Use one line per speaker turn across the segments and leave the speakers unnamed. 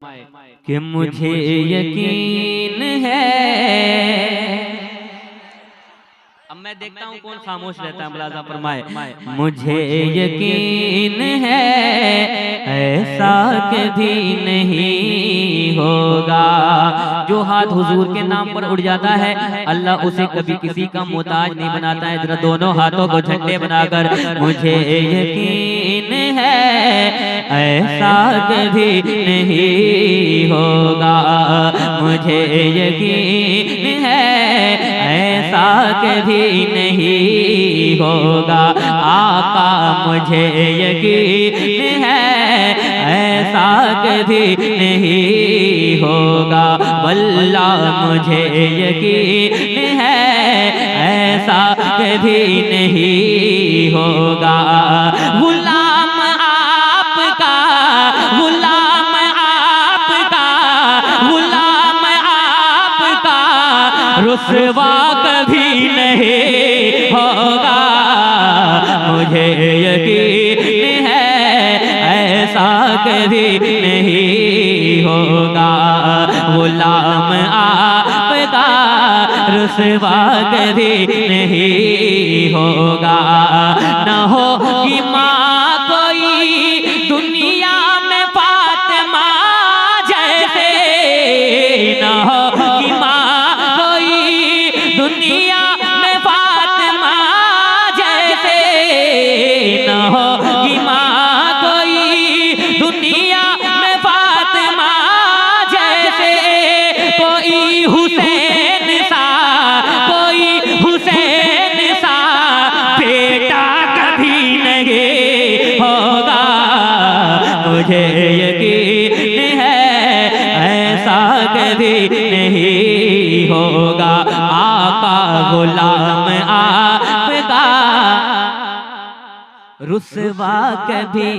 कि मुझे यकीन है। अब मैं देखता हूँ कौन खामोश रहता है। मुलाजा फरमाए, मुझे यकीन है ऐसा कभी नहीं होगा। जो हाथ हुजूर के नाम पर उड़ जाता है अल्लाह उसे कभी किसी का मोहताज नहीं बनाता है। जरा दोनों हाथों को झंडे बनाकर मुझे यकीन है ऐसा कभी नहीं होगा। मुझे यकीन है ऐसा कभी नहीं होगा। आका मुझे यकीन है ऐसा कभी नहीं होगा। वल्लाह मुझे यकीन है ऐसा कभी नहीं होगा। गुलाम आपका, गुलाम आपका, गुलाम आपका रुसवा कभी नहीं होगा। मुझे यकीन है ऐसा कभी नहीं होगा। गुलाम आपका रुसवा कभी नहीं होगा। न होगी माँ कोई दुनिया में फातिमा जैसे, न होगी माँ कोई दुनिया में फातिमा जैसे, न होगी माँ कोई दुनिया में फातिमा जैसे। कोई हुसैन सा, कोई हुसैन सा बेटा कभी नहीं होगा। मुझे यकीन है ऐसा कभी नहीं होगा। आका गुलाम आपका रुसवा कभी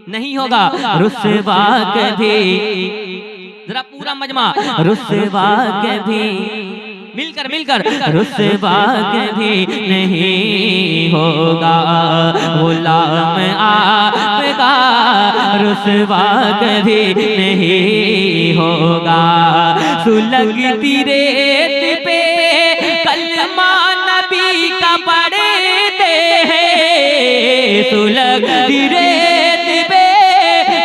नहीं होगा। रुसवा कभी, जरा पूरा मजमा, रुसवा कभी मिलकर मिलकर रुसवा कभी नहीं होगा। गुलाम आपका रुसवा कभी नहीं होगा। सुलगती रेत पे कलमा नबी का पढ़ते हैं। सुलगती रेत पे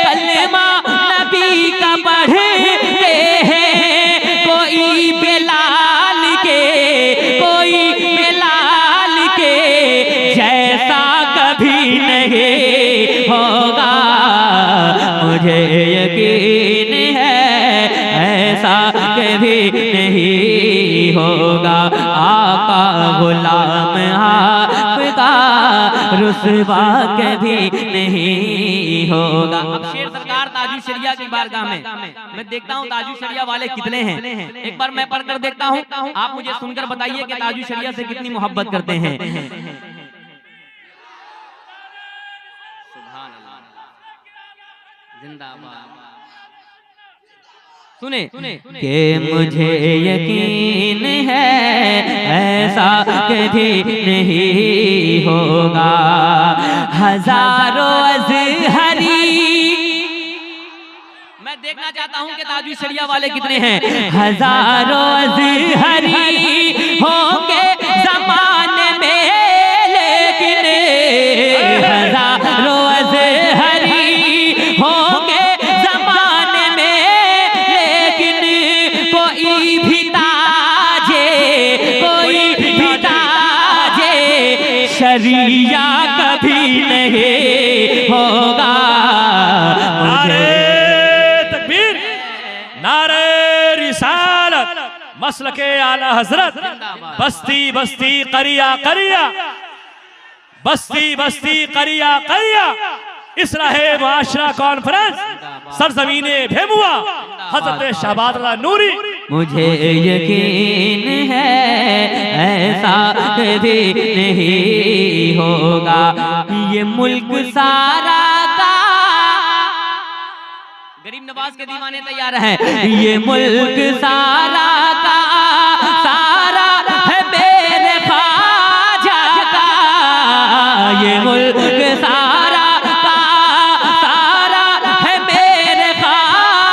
कलमा नबी का पढ़ते हैं। कोई बेलाल के, कोई बेलाल के जैसा कभी नहीं होगा। मुझे यकीन है ऐसा कभी नहीं होगा। आका गुलाम आपका रुसवा कभी नहीं होगा। अब शेर सरकार ताजू शरिया की बारगाह में मैं देखता हूँ ताजू शरिया वाले कितने हैं। एक बार मैं पढ़कर देखता हूँ, आप मुझे सुनकर बताइए कि ताजू शरिया से कितनी मोहब्बत करते हैं। सुभान अल्लाह, जिंदाबाद। सुने कि मुझे यकीन है ऐसा कभी नहीं होगा। हजारों अज़हरी, मैं देखना चाहता हूं कि ताजू शरिया वाले कितने हैं। हजारों अज़हरी होंगे जमाने में, लेकिन हजारों अज़हरी होंगे जमाने में, लेकिन कोई भी ताजे, कोई भी ताजे शरिया कभी नहीं होगा।
नारे तकबीर, नारे रिसालत, मसलके आला हजरत, बस्ती बस्ती करिया करिया, बस्ती बस्ती करिया करिया, इसराहे माशरा कॉन्फ्रेंस, सरजमीने भेमुआ, हजरत शहबाज नूरी।
मुझे यकीन है ऐसा कभी नहीं होगा। ये मुल्क सारा का, गरीब नवाज के दीवाने तैयार हैं। ये मुल्क सारा का सारा है मेरे ख्वाजा का। ये मुल्क सारा का सारा है मेरे ख्वाजा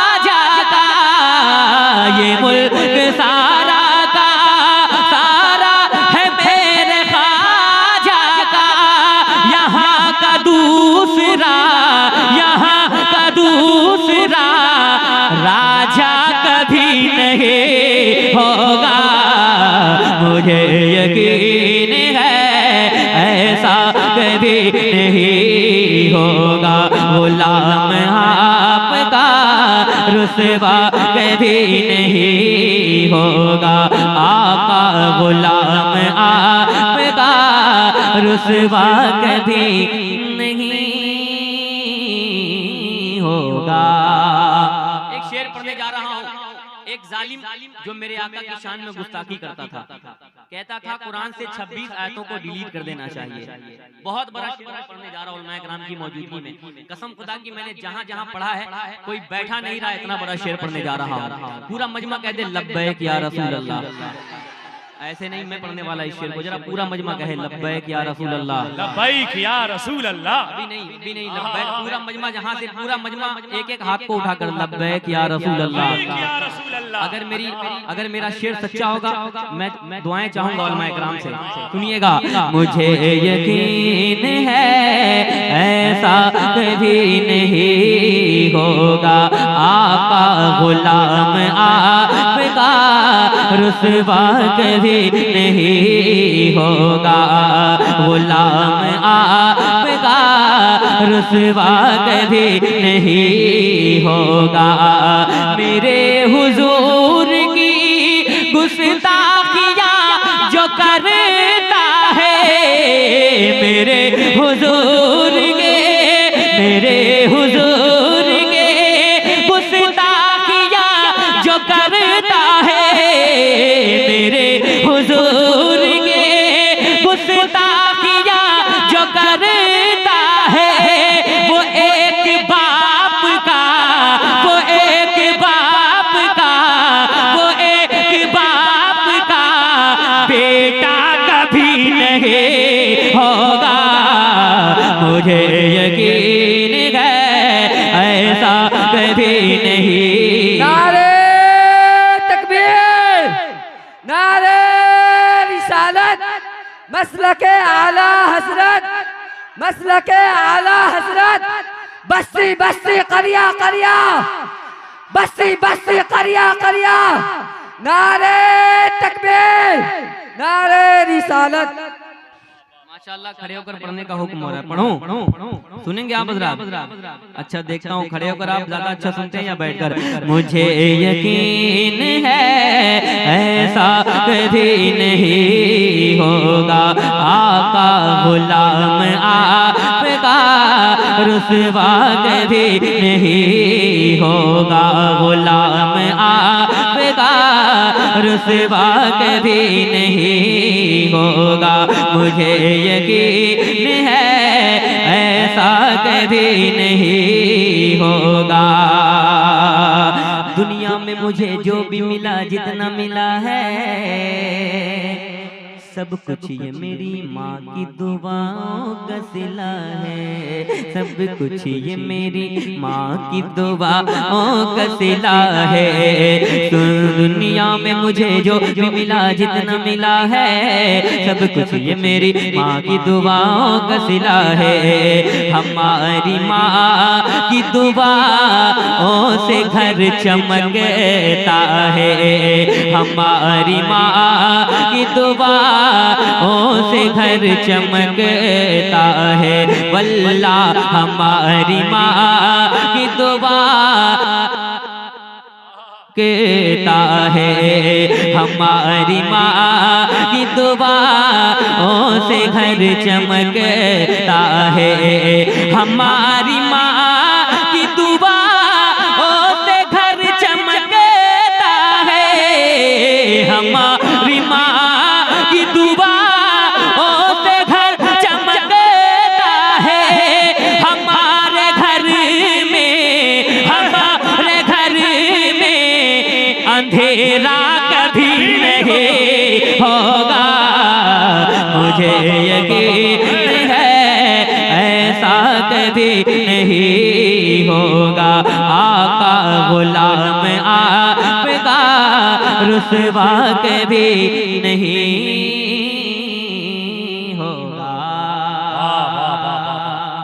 रुसवा कभी नहीं होगा। आका गुलाम आपका रुसवा कभी नहीं होगा। एक शेर पढ़ने जा रहा हूँ। एक जालिम जो मेरे आका की शान में गुस्ताखी करता था, कहता था कुरान से 26 आयतों को डिलीट कर देना चाहिए। बहुत बड़ा शेर पढ़ने जा रहा हूँ उलमाए किराम की मौजूदगी में। कसम खुदा की मैंने जहाँ जहाँ पढ़ा है कोई बैठा नहीं रहा, इतना बड़ा शेर पढ़ने जा रहा हूँ। पूरा मजमा कह दे लब्बैक या रसूल अल्लाह। ऐसे नहीं मैं पढ़ने वाला इस शेर को, जरा पूरा मजमा कहे लब्बैक या रसूल अल्लाह।
लब्बैक या रसूल अल्लाह।
अभी नहीं लब्बैक, पूरा मजमा जहाँ से पूरा मजमा एक एक हाथ को उठाकर लब्बैक या रसूल अल्लाह। अगर मेरा शेर सच्चा होगा मैं दुआएं चाहूंगा उलमाए किराम से, सुनिएगा। मुझे यकीन है ऐसा कभी नहीं होगा, आका गुलाम आपका रुसवा कभी नहीं होगा। गुलाम आपका रुसवा कभी नहीं होगा। मेरे हुजूर की गुस्ताखियाँ जो करता है, मेरे हुजूर के गुस्ताखियाँ जो करता है, मेरे हुजूर के गुस्ताखियाँ जो करता है, वो एक बाप का बेटा कभी नहीं होगा। मुझे यकीन है ऐसा कभी नहीं।
नारे तकबीर, नारे रिसालत, मसलके आला हजरत, मसलके आला हजरत। बस्ती बस्ती करिया करिया, बस्ती बस्ती करिया करिया। नारे तकबीर, नारे रिसालत।
माशाअल्लाह, खड़े होकर पढ़ने का हुक्म हो रहा है। पढ़ो, सुनेंगे आप हज़रात? अच्छा, देखता हूँ खड़े होकर आप ज्यादा अच्छा सुनते हैं या बैठकर। मुझे यकीन है ऐसा कभी नहीं होगा, आका गुलाम आपका रुसवा कभी नहीं होगा। गुलाम आपका रुसवा कभी नहीं होगा। मुझे यकीन है ऐसा कभी नहीं होगा। दुनिया में मुझे जो भी मिला, जितना मिला है, सब कुछ ये मेरी माँ की दुआओं का सिला है। सब कुछ ये मेरी माँ की दुआओं का सिला है। दुनिया में मुझे जो भी मिला, जितना मिला है, सब कुछ ये मेरी माँ की दुआओं का सिला है। हमारी माँ की दुआओं से घर चमकता है। हमारी माँ की दुआ से घर चमकता है। वल्लाह हमारी माँ की दुआ कहता है। हमारी माँ की दुआ से घर चमकता है। हमारी माँ की दुआ से घर चमकता है। हमारी माँ की दुआ से घर चमकता है। हमारे घर में अंधेरा कभी नहीं होगा। मुझे यकीन है ऐसा कभी नहीं होगा। आका गुलाम आपका रुसवा कभी नहीं